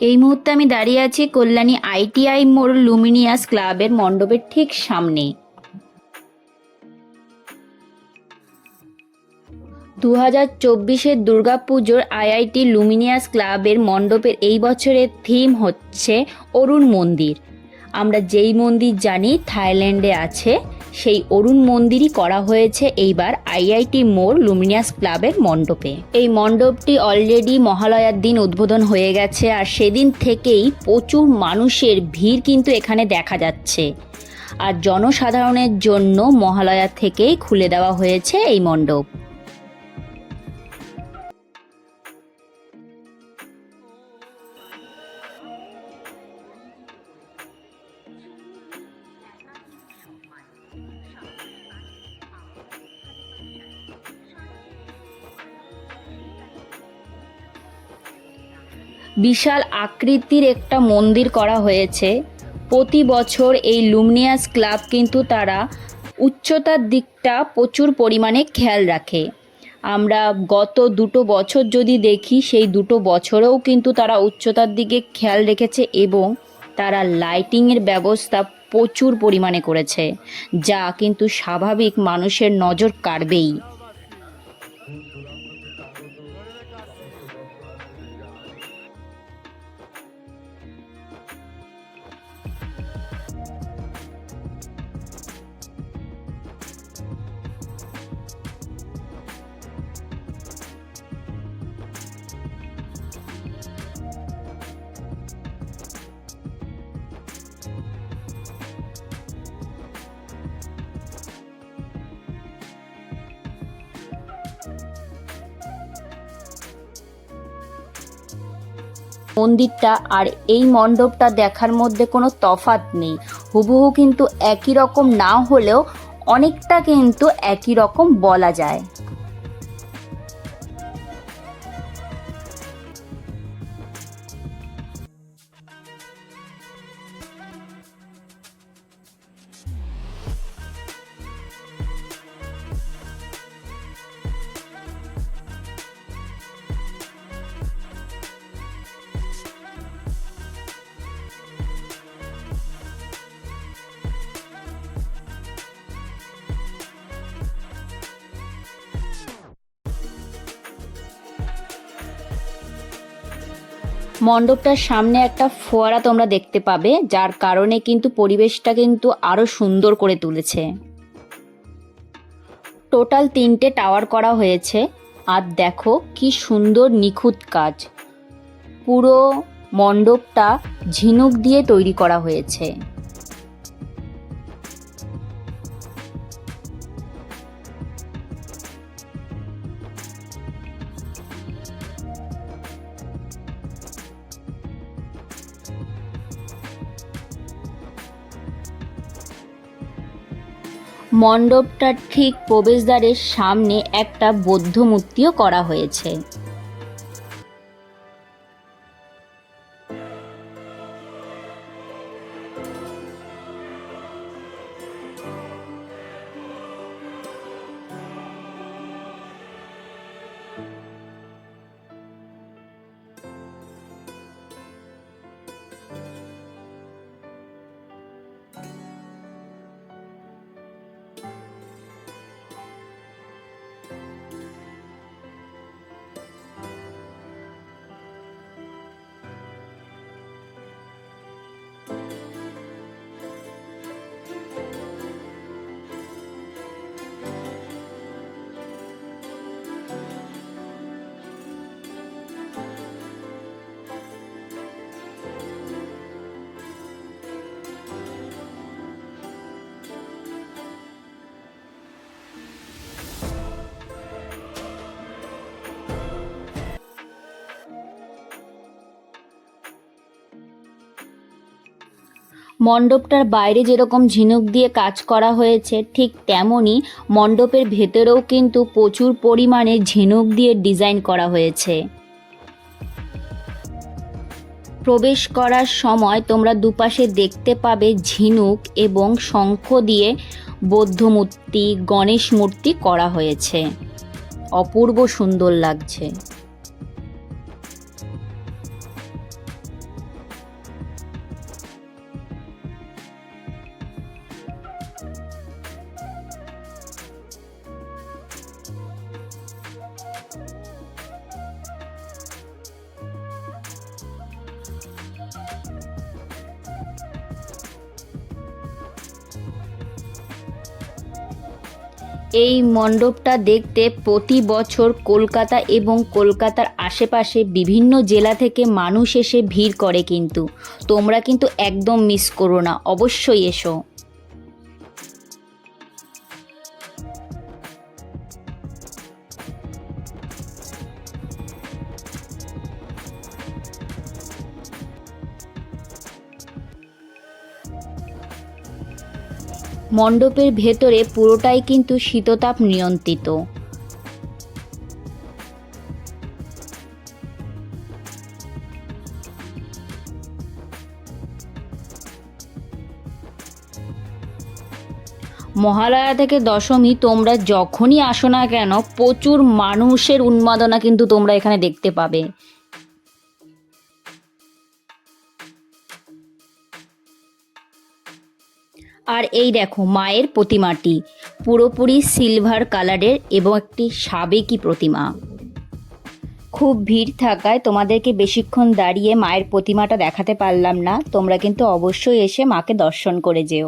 এই মুহূর্তে আমি দাঁড়িয়ে আছি কল্যাণী আইটিআই মোড় লুমিনিয়াস ক্লাবের মণ্ডপের ঠিক সামনে। 2024-এর দুর্গাপুজোর আইআইটি লুমিনিয়াস ক্লাবের মণ্ডপের এই বছরের থিম হচ্ছে অরুণ মন্দির। আমরা যেই মন্দির জানি থাইল্যান্ডে আছে, সেই অরুণ মন্দিরই করা হয়েছে এইবার আইআইটি মোড় লুমিনিয়াস ক্লাবের মণ্ডপে। এই মণ্ডপটি অলরেডি মহালয়ার দিন উদ্বোধন হয়ে গেছে, আর সেদিন থেকেই প্রচুর মানুষের ভিড় কিন্তু এখানে দেখা যাচ্ছে। আর জনসাধারণের জন্য মহালয়া থেকেই খুলে দেওয়া হয়েছে এই মণ্ডপ। বিশাল আকৃতির একটা মন্দির করা হয়েছে। প্রতি বছর এই লুমিনিয়াস ক্লাব কিন্তু তারা উচ্চতার দিকটা প্রচুর পরিমাণে খেয়াল রাখে। আমরা গত 2 বছর যদি দেখি, সেই 2 বছরেও কিন্তু তারা উচ্চতার দিকে খেয়াল রেখেছে এবং তারা লাইটিংয়ের ব্যবস্থা প্রচুর পরিমাণে করেছে, যা কিন্তু স্বাভাবিক মানুষের নজর কাড়বেই। মন্দিরটা আর এই মণ্ডপটা দেখার মধ্যে কোনো তফাৎ নেই। হুবহু কিন্তু একই রকম না হলেও অনেকটা কিন্তু একই রকম বলা যায়। মণ্ডপটার সামনে একটা ফোয়ারা তোমরা দেখতে পাবে, যার কারণে কিন্তু পরিবেশটা কিন্তু আরো সুন্দর করে তুলেছে। টোটাল 3টে টাওয়ার করা হয়েছে, আর দেখো কি সুন্দর নিখুঁত কাজ। পুরো মণ্ডপটা ঝিনুক দিয়ে তৈরি করা হয়েছে। মণ্ডপটার ঠিক প্রবেশদ্বারের সামনে একটা বৌদ্ধ মূর্তিও করা হয়েছে। মণ্ডপটার বাইরে যেরকম ঝিনুক দিয়ে কাজ করা হয়েছে, ঠিক তেমনই মণ্ডপের ভেতরেও কিন্তু প্রচুর পরিমাণে ঝিনুক দিয়ে ডিজাইন করা হয়েছে। প্রবেশ করার সময় তোমরা দুপাশে দেখতে পাবে ঝিনুক এবং শঙ্খ দিয়ে বৌদ্ধ মূর্তি, গণেশ মূর্তি করা হয়েছে। অপূর্ব সুন্দর লাগছে। এই মণ্ডপটা দেখতে প্রতি বছর কলকাতা এবং কলকাতার আশেপাশে বিভিন্ন জেলা থেকে মানুষ এসে ভিড় করে, কিন্তু তোমরা কিন্তু একদম মিস করো না, অবশ্যই এসো। মণ্ডপের ভেতরে পুরোটাই কিন্তু শীততাপ নিয়ন্ত্রিত। মহালয়া থেকে দশমী তোমরা যখনই আসো না কেন, প্রচুর মানুষের উন্মাদনা কিন্তু তোমরা এখানে দেখতে পাবে। আর এই দেখো মায়ের প্রতিমাটি পুরোপুরি সিলভার কালারের এবং একটি সাবেকি প্রতিমা। খুব ভিড় থাকায় তোমাদেরকে বেশিক্ষণ দাঁড়িয়ে মায়ের প্রতিমাটা দেখাতে পারলাম না, তোমরা কিন্তু অবশ্যই এসে মাকে দর্শন করে যেও।